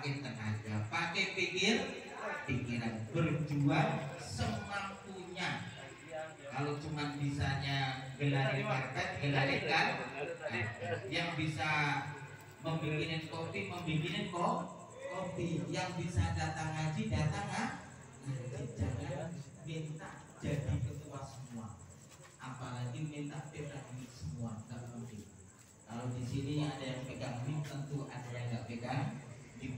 pakai tenaga, pakai pikiran, berjuang semampunya. Kalau cuma bisanya gelarin karpet, gelarin kan, yang bisa membikinin kopi, membikinin kopi, yang bisa datang ngaji, datang ngaji. Jangan minta jadi ketua semua, apalagi minta pegang mic semua, nggak mungkin. Kalau di sini ada yang pegang mic, tentu ada yang nggak pegang.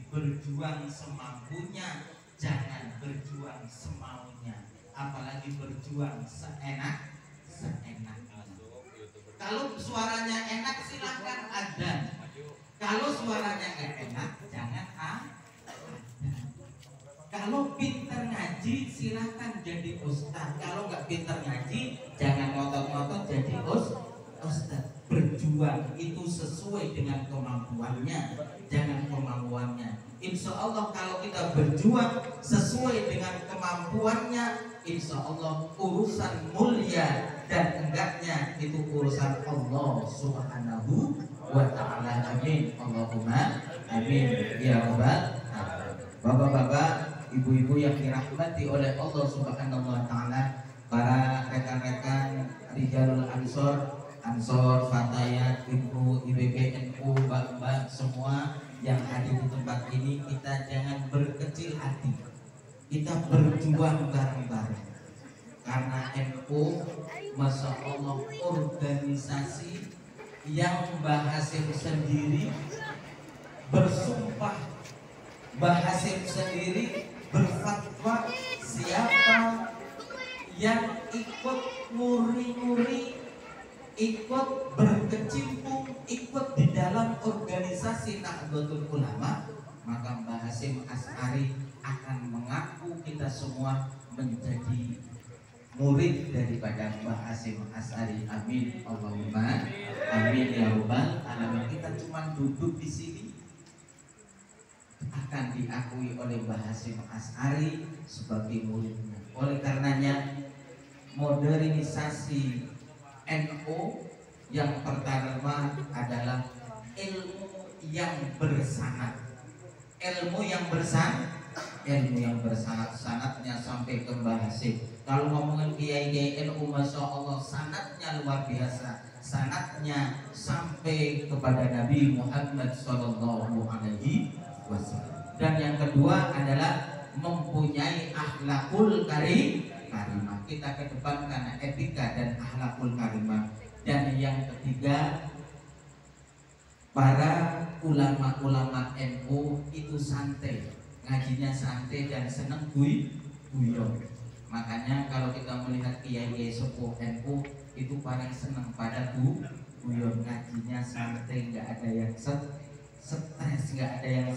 Berjuang semampunya, jangan berjuang semaunya, apalagi berjuang seenaknya. Kalau suaranya enak silahkan ada, kalau suaranya nggak enak jangan ada. Kalau pinter ngaji silahkan jadi ustaz, kalau nggak pinter ngaji jangan ngotot-ngotot jadi ustaz. Berjuang itu sesuai dengan kemampuannya, jangan kemampuannya. Insya Allah kalau kita berjuang sesuai dengan kemampuannya, insya Allah urusan mulia dan enggaknya itu urusan Allah Subhanahu wa ta'ala. Amin, Allahumma amin ya rabbal alamin. Bapak-bapak, ibu-ibu yang dirahmati oleh Allah Subhanahu wa ta'ala, para rekan-rekan Rijalul Ansor, Fatayat, Ibu, IBB, NU, Mbak-mbak semua yang hadir di tempat ini, kita jangan berkecil hati. Kita berjuang bareng-bareng. Karena NU, Masya Allah, organisasi yang Mbah Hasim sendiri bersumpah, Mbah Hasim sendiri berfatwa, siapa yang ikut nguri-nguri, ikut berkecimpung, ikut di dalam organisasi Nahdlatul Ulama, maka Mbah Hasim Asy'ari akan mengaku kita semua menjadi murid daripada Mbah Hasim Asy'ari. Amin, Allahumma amin ya rabbal alamin. Kita cuma duduk di sini akan diakui oleh Mbah Hasim Asy'ari sebagai muridnya. Oleh karenanya modernisasi NU yang pertama adalah ilmu yang bersanad. Ilmu yang bersanad, sanadnya sampai ke Mbah Hasim. Kalau ngomongin kiai NU, Masya Allah, sanadnya luar biasa. Sanadnya sampai kepada Nabi Muhammad Sallallahu Alaihi Wasallam. Dan yang kedua adalah mempunyai akhlakul karimah. Kita kedepankan etika dan akhlakul karimah. Dan yang ketiga, para ulama-ulama NU itu santai, ngajinya santai dan seneng guyon. Makanya kalau kita melihat kiai sepuh NU itu paling seneng pada guyon, ngajinya santai, nggak ada yang stres, nggak ada yang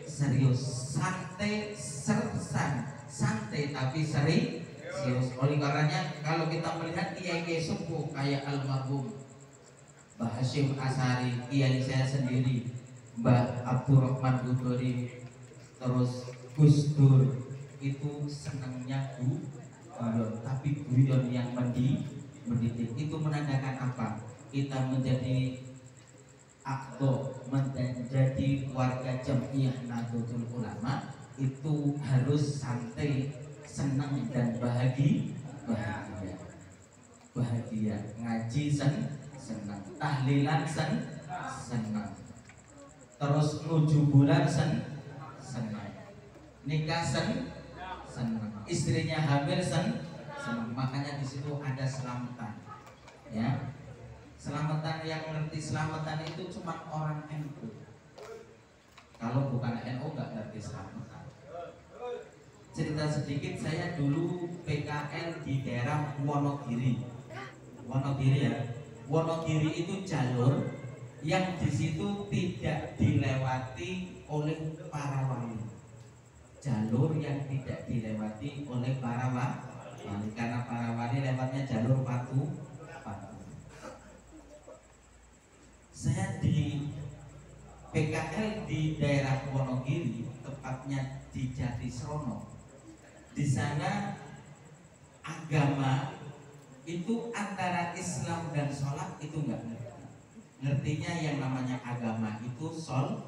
serius, santai sersan, santai tapi serius. Oleh karenanya kalau kita melihat kiai sepuh kayak almarhum Mbah Hasim Asy'ari, kiai saya sendiri, Mbah Abdurrahman Budori, terus Gus Dur, itu senangnya guyon, tapi guyon yang mendidik. Itu menandakan apa? Kita menjadi akto, menjadi warga Jamiah Nahdlatul Ulama itu harus santai, senang dan bahagia. Ngaji senang, tahlilan senang, terus nuju bulan senang, nikah senang, istrinya hamil senang. Makanya di situ ada selamatan, ya. Selamatan, yang ngerti selamatan itu cuma orang NU. Kalau bukan NU nggak ngerti selamatan. Cerita sedikit, saya dulu PKL di daerah Wonogiri ya. Wonogiri itu jalur yang di situ tidak dilewati oleh para wali. Jalur yang tidak dilewati oleh para wali, karena para wali lewatnya jalur patu. Saya di PKL di daerah Wonogiri, tepatnya di Jatisrono. Di sana agama itu antara Islam dan sholat itu nggak ngerti. Ngertinya yang namanya agama itu sol.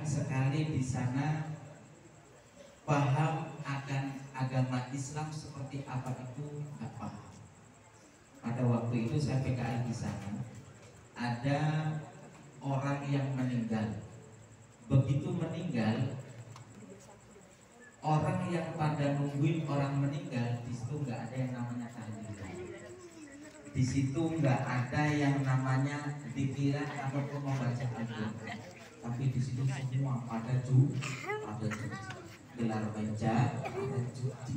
sekali di sana paham akan agama Islam seperti apa itu nggak paham. Pada waktu itu saya PKL di sana, ada orang yang meninggal. Begitu meninggal, orang yang pada nungguin orang meninggal, di situ nggak ada yang namanya tahlilan. Di situ nggak ada yang namanya dikira ataupun membaca Al-Quran. Tapi di situ semua pada judi, gelar beca, ada judi.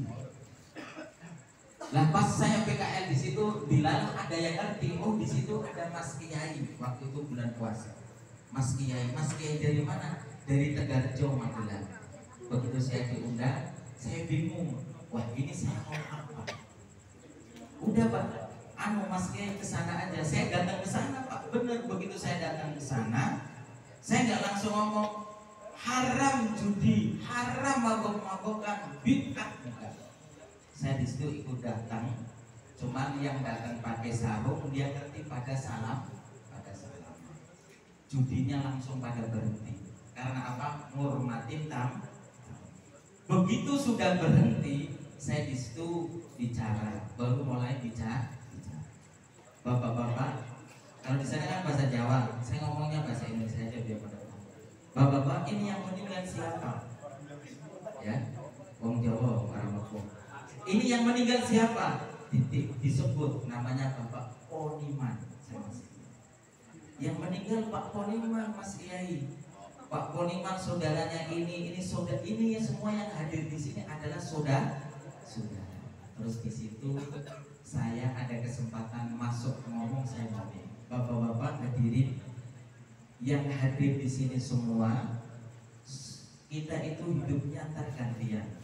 Lah pas saya PKL di situ, dilalah ada yang ngerti, oh di situ ada Mas Kiai. Waktu itu bulan puasa. Mas Kiai dari mana? Dari Tegarjo, Magelang. Begitu saya diundang, saya bingung. Wah ini saya mau apa? Udah Pak, Mas Kiai kesana aja. Saya datang ke sana Pak. Bener, begitu saya datang ke sana, saya nggak langsung ngomong haram judi, haram mabok-mabokan, bid'ah. Saya di situ ikut datang, cuman yang datang pakai sarung dia ngerti pada salam, judinya langsung pada berhenti. Karena apa? Ngurmatin tamu. Begitu sudah berhenti, saya di situ bicara, baru mulai bicara. Bapak-bapak, kalau di sana kan bahasa Jawa, saya ngomongnya bahasa Indonesia aja biar pada tahu. Bapak-bapak, ini yang meninggal siapa? Ya, wong Jawa, orang Papua. Ini yang meninggal siapa? Disebut namanya Bapak Poniman. Yang meninggal Pak Poniman, Mas Kiai. Pak Poniman saudaranya ini saudara ini ya, semua yang hadir di sini adalah saudara. Terus di situ saya ada kesempatan masuk ngomong, saya ngomong. Bapak-bapak hadirin yang hadir di sini semua, kita itu hidupnya tergantian.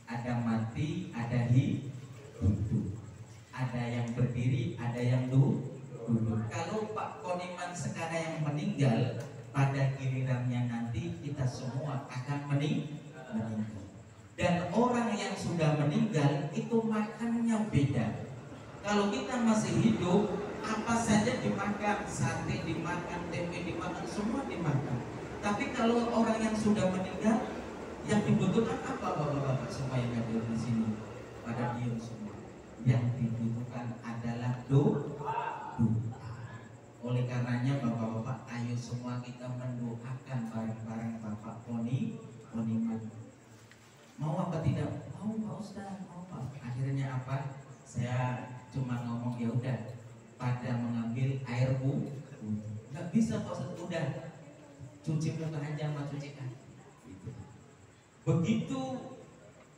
Ada mati, ada hidup. Ada yang berdiri, ada yang duduk. Kalau Pak Poniman sekarang yang meninggal, pada gilirannya nanti kita semua akan meninggal. Dan orang yang sudah meninggal itu makannya beda. Kalau kita masih hidup, apa saja dimakan, sate dimakan, tempe dimakan, semua dimakan. Tapi kalau orang yang sudah meninggal, yang dibutuhkan apa bapak-bapak semua yang ada di sini? Pada diam semua. Yang dibutuhkan adalah doa. Oleh karenanya bapak-bapak, ayo semua kita mendoakan bareng-bareng Bapak Poniman. Mau apa tidak? Mau Pak Ustaz, mau Pak. Akhirnya apa? Saya cuma ngomong ya udah. Pada mengambil air nggak bisa Pak Ustaz, udah cuci muka aja sama cuci kaki. Begitu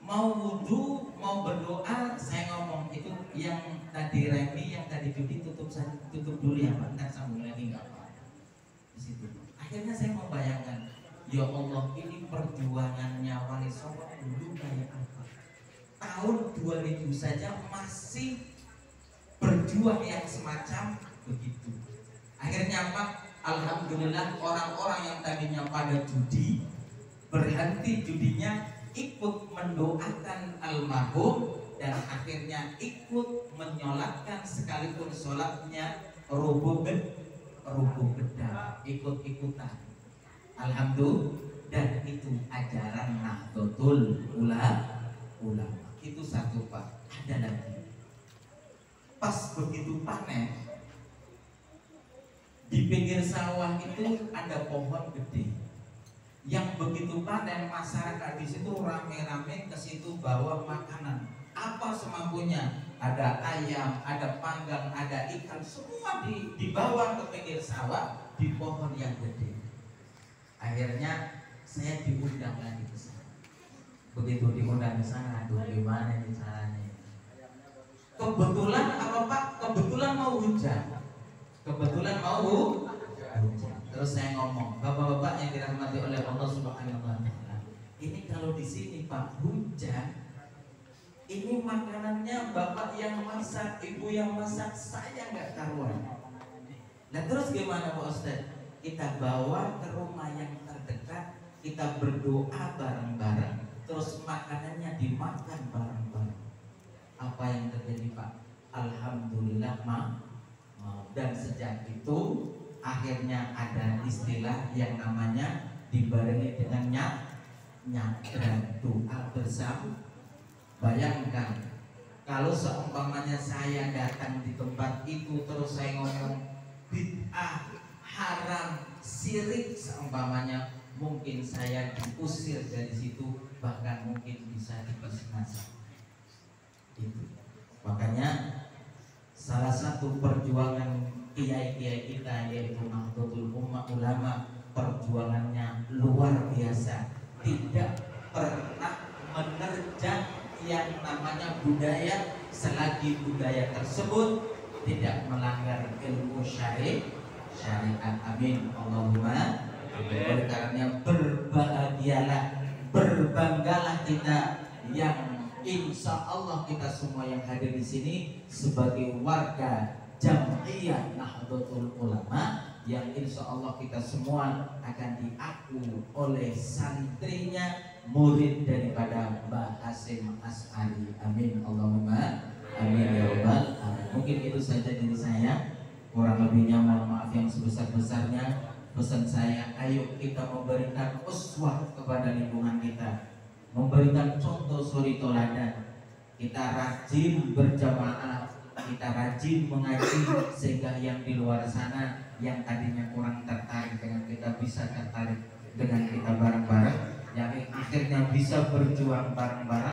mau wudhu, mau berdoa, saya ngomong itu yang tadi Remi, yang tadi Judi tutup dulu ya Pak, ntar sambung lagi nggak apa. Di situ. Akhirnya saya membayangkan, ya Allah ini perjuangannya Wali Songo dulu kayak apa? Tahun 2000 saja masih berjuang yang semacam begitu. Akhirnya apa? Alhamdulillah orang-orang yang tadinya pada judi berhenti judinya, ikut mendoakan almarhum dan akhirnya ikut menyolatkan, sekalipun sholatnya rubuh beda, ikut-ikutan. Alhamdulillah. Dan itu ajaran Nahdlatul Ulama. Itu satu Pak. Ada lagi. Pas begitu panen, di pinggir sawah itu ada pohon gede. Yang begitu panen, masyarakat di situ rame-rame ke situ bawa makanan apa semampunya. Ada ayam, ada panggang, ada ikan, semua dibawa ke pinggir sawah di pohon yang gede. Akhirnya saya diundang lagi ke sana. Begitu diundang ke sana, aduh gimana nih caranya? Kebetulan apa Pak? Kebetulan mau hujan. Terus saya ngomong, bapak-bapak yang dirahmati oleh Allah Subhanahu wa Ta'ala, ini kalau di sini Pak hujan, ini makanannya bapak yang masak, ibu yang masak, saya nggak karuan. Nah terus gimana Pak Ustaz? Kita bawa ke rumah yang terdekat, kita berdoa bareng-bareng, terus makanannya dimakan bareng-bareng. Apa yang terjadi Pak? Alhamdulillah dan sejak itu akhirnya ada istilah yang namanya dibarengi dengan nyadar doa bersama. Bayangkan kalau seumpamanya saya datang di tempat itu terus saya ngomong bid'ah, haram, syirik seumpamanya, mungkin saya diusir dari situ, bahkan mungkin bisa dibisnis. Itu. Makanya salah satu perjuangan kiai-kiai kita yaitu Nahdlatul Ulama, perjuangannya luar biasa, tidak pernah menerjang yang namanya budaya selagi budaya tersebut tidak melanggar ilmu syariat. Amin Allahumma. Oleh karenanya berbahagialah, berbanggalah kita yang insya Allah kita semua yang hadir di sini sebagai warga Jam'iyah Nahdlatul Ulama yang insya Allah kita semua akan diaku oleh santrinya, murid daripada Mbah Hasyim Asy'ari. Amin Allahumma amin ya rabbal alamin. Mungkin itu saja dari saya, kurang lebihnya mohon maaf yang sebesar-besarnya. Pesan saya, ayo kita memberikan uswah kepada lingkungan kita, memberikan contoh suri toladan. Kita rajin berjamaah, kita rajin mengaji, sehingga yang di luar sana yang tadinya kurang tertarik dengan kita bisa tertarik dengan kita bareng-bareng, yang akhirnya bisa berjuang bareng-bareng.